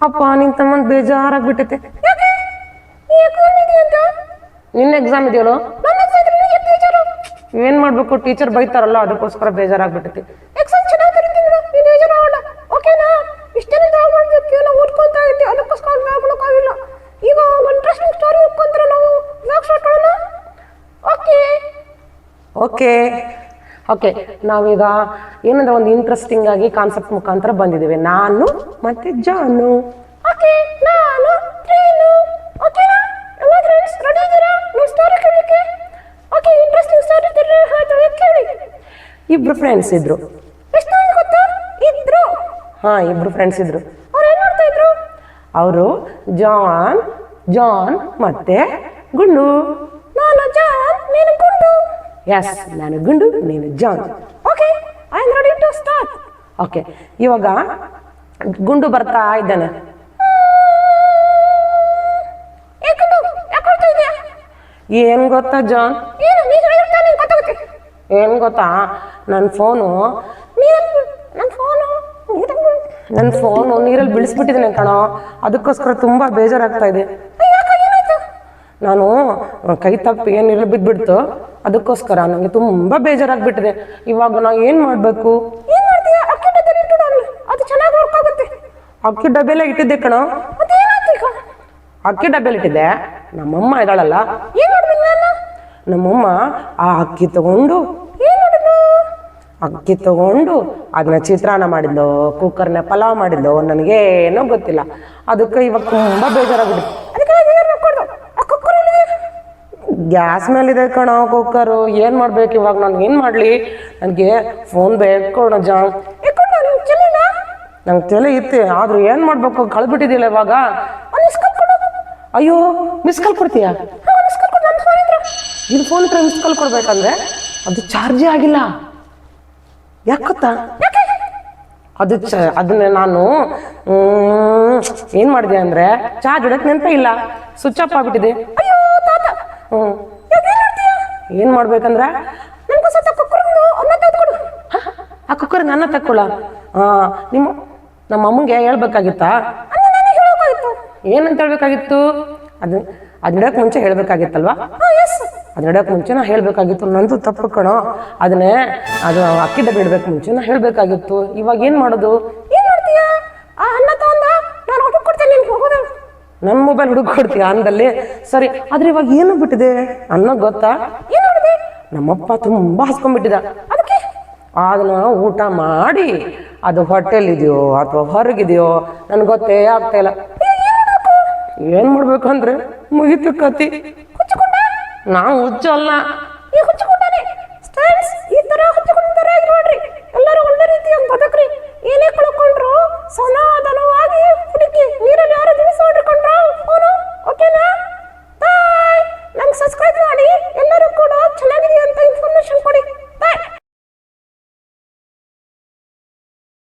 ಅಪ್ಪ ನಿನ್ ತಮ್ಮಂದ್ ಬೇಜಾರಾಗ್ಬಿಟ್ಟೈತೆ. ನಿನ್ನ ಎಕ್ಸಾಮ್ ಇದೆಯಲ್ಲೋ, ಏನ್ ಮಾಡ್ಬೇಕು, ಟೀಚರ್ ಬೈತಾರಲ್ಲ ಅದಕ್ಕೋಸ್ಕರ ಬೇಜಾರಾಗ್ಬಿಟ್ಟೈತಿ. ಎಕ್ಸಾಮ್ ಚೆನ್ನಾಗಿ ಬರೀತೀನಿ, ನೀನು ಬೇಜಾರಾಗಲ್ಲ ಓಕೆನಾ? ಇಷ್ಟೇ ಓದ್ಕೊಂತ ಇದ್ದೆ, ಅದಕ್ಕೋಸ್ಕರ ಆಗ್ಬಿಡೋಕ್ಕಾಗಿಲ್ಲ. ಈಗ ಇಂಟ್ರೆಸ್ಟಿಂಗ್ ಸ್ಟೋರಿ ಓದ್ಕೊಂಡ್ರೆ ನಾವು ಬ್ಲಾಗ್ ಸ್ಟಾರ್ಟ್ ಮಾಡೋಣ. ಓಕೆ ಓಕೆ ಓಕೆ ನಾವೀಗ ಏನಂದ್ರೆ ಒಂದು ಇಂಟ್ರೆಸ್ಟಿಂಗ್ ಆಗಿ ಕಾನ್ಸೆಪ್ಟ್ ಮುಖಾಂತರ ಬಂದಿದ್ದೇವೆ, ನಾನು ಮತ್ತೆ ಜಾನು. ಓಕೆ ನಾನು ಟ್ರೇನು. ಓಕೆನಾ ಎಲ್ಲ ಫ್ರೆಂಡ್ಸ್ ರೆಡಿ ಇದ್ದೀರಾ ನಮ್ಮ ಸ್ಟೋರಿ ಕೇಳಲಿಕ್ಕೆ? ಓಕೆ ಇಂಟ್ರೆಸ್ಟಿಂಗ್ ಸ್ಟೋರಿ ಹೇಳ್ತಾರೆ ಕೇಳಿ. ಇಬ್ರು ಫ್ರೆಂಡ್ಸ್ ಇದ್ರು. ಎಷ್ಟು ಗೊತ್ತಾ? ಇದ್ರು. ಹಾ, ಇಬ್ರು ಫ್ರೆಂಡ್ಸ್ ಇದ್ರು. ಅವ್ರು ಏನ್ ಮಾಡ್ತಾ ಇದ್ರು? ಅವರು ಜಾನ್ ಮತ್ತೆ ಗುಂಡು. ನಾನು ಜಾನ್, ನೀನು ಗುಂಡು. ಎಸ್, ನಾನು ಗುಂಡು, ನೀನು John. Okay I am ready to start. Okay, ಇವಾಗ ಗುಂಡು ಬರ್ತಾ ಇದ್ದಾನೆ. ಏನ್ ಗೊತ್ತಾ ಜಾನ್? ಏನ್ ಗೊತ್ತಾ, ನನ್ನ ಫೋನು ನೀರಲ್ಲಿ ಬೀಳಿಸ್ಬಿಟ್ಟಿದ್ದೇನೆ ಕಣೋ, ಅದಕ್ಕೋಸ್ಕರ ತುಂಬಾ ಬೇಜಾರಾಗ್ತಾ ಇದೆ. ನಾನು ಕೈ ತಪ್ಪಿ ನೀರಲ್ಲಿ ಬಿದ್ದುಬಿಡ್ತು, ಅದಕ್ಕೋಸ್ಕರ ನನಗೆ ತುಂಬಾ ಬೇಜಾರಾಗ್ಬಿಟ್ಟಿದೆ. ಇವಾಗ ನಾ ಏನ್ ಮಾಡ್ಬೇಕು? ಅದು ಚೆನ್ನಾಗಿ ವರ್ಕ್ ಆಗುತ್ತೆ. ಅಕ್ಕಿ ಡಬ್ಬೆಲ್ಲ ಇಟ್ಟಿದ್ದೆ ಕಣೋ. ಅಕ್ಕಿ ಡಬ್ಬೆಲಿ ಇಟ್ಟಿದ್ದೆ. ನಮ್ಮಮ್ಮ ಇದ್ದಾಳಲ್ಲ, ನಮ್ಮಮ್ಮ ಆ ಅಕ್ಕಿ ತಗೊಂಡು ಅದನ್ನ ಚಿತ್ರಾನ್ನ ಮಾಡಿದ್ಲು, ಕುಕ್ಕರ್ನ ಪಲಾವ್ ಮಾಡಿದ್ಲು, ನನಗೇನೋ ಗೊತ್ತಿಲ್ಲ. ಅದಕ್ಕೆ ಇವಾಗ ತುಂಬಾ ಬೇಜಾರಾಗ್ಬಿಟ್ಟು. ಗ್ಯಾಸ್ ಮೇಲಿದೆ ಕಣೋ ಕುಕ್ಕರು. ಏನ್ ಮಾಡ್ಬೇಕು ಇವಾಗ? ನಾನು ಏನ್ ಮಾಡ್ಲಿ? ನನಗೆ ಫೋನ್ ಬೇಕು ಜಾನ್. ನಂಗೆ ತಲೆ ಇತ್ತೆ, ಆದ್ರೂ ಏನ್ ಮಾಡ್ಬೇಕು? ಕಳ್ಬಿಟ್ಟಿದ್ದಿಲ್ಲ ಇವಾಗ. ಅಯ್ಯೋ, ಮಿಸ್ ಕಾಲ್ ಕೊಡ್ತೀಯಾ? ಇದು ಫೋನ್ ಹತ್ರ ಮಿಸ್ ಕಾಲ್ ಕೊಡ್ಬೇಕಂದ್ರೆ ಅದು ಚಾರ್ಜೇ ಆಗಿಲ್ಲ. ಯಾಕತ್ತಾ? ಅದನ್ನ ನಾನು ಏನ್ ಮಾಡಿದೆ ಅಂದ್ರೆ ಚಾರ್ಜ್ ಇಡಕ್ ನೆನಪ ಇಲ್ಲ, ಸ್ವಿಚ್ ಆಫ್ ಆಗ್ಬಿಟ್ಟಿದೆ. ಏನ್ ಮಾಡ್ಬೇಕಂದ್ರ ಆ ಕುಕ್ಕರ್ ನನ್ನ ತಕ್ಕೊಳ. ನಮ್ಮ ಅಮ್ಮಂಗೆ ಹೇಳ್ಬೇಕಾಗಿತ್ತಾ? ಏನಂತ ಹೇಳ್ಬೇಕಾಗಿತ್ತು? ಅದಿಡಕ್ ಮುಂಚೆ ಹೇಳ್ಬೇಕಾಗಿತ್ತಲ್ವಾ? ಅದಿಡಕ್ ಮುಂಚೆ ನಾ ಹೇಳ್ಬೇಕಾಗಿತ್ತು. ನಂದು ತಪ್ಪು ಕಣೋ. ಅದು ಅಕ್ಕಿ ಡಬ್ಬಿ ಇಡ್ಬೇಕು ಮುಂಚೆ ನಾ ಹೇಳ್ಬೇಕಾಗಿತ್ತು. ಇವಾಗ ಏನ್ ಮಾಡೋದು? ನನ್ನ ಮೊಬೈಲ್ ಹುಡುಗ ಕೊಡ್ತೀಯ ಅಂದಲ್ಲಿ ಸರಿ. ಆದ್ರೆ ಇವಾಗ ಏನು ಬಿಟ್ಟಿದೆ ಅನ್ನೋ ಗೊತ್ತಾ? ನಮ್ಮಪ್ಪ ತುಂಬಾ ಹಸ್ಕೊಂಡ್ಬಿಟ್ಟಿದ. ಅದನ್ನ ಊಟ ಮಾಡಿ ಅದು ಹೊಟ್ಟೆಲಿದೆಯೋ ಅಥವಾ ಹೊರಗಿದೆಯೋ ನನ್ಗೆ ಗೊತ್ತೇ ಆಗ್ತಾ ಇಲ್ಲ. ಏನ್ ಮಾಡ್ಬೇಕಂದ್ರೆ ಮುಗಿತು ಕತಿ. ನಾವು ಹುಚ್ಚಲ್ಲ.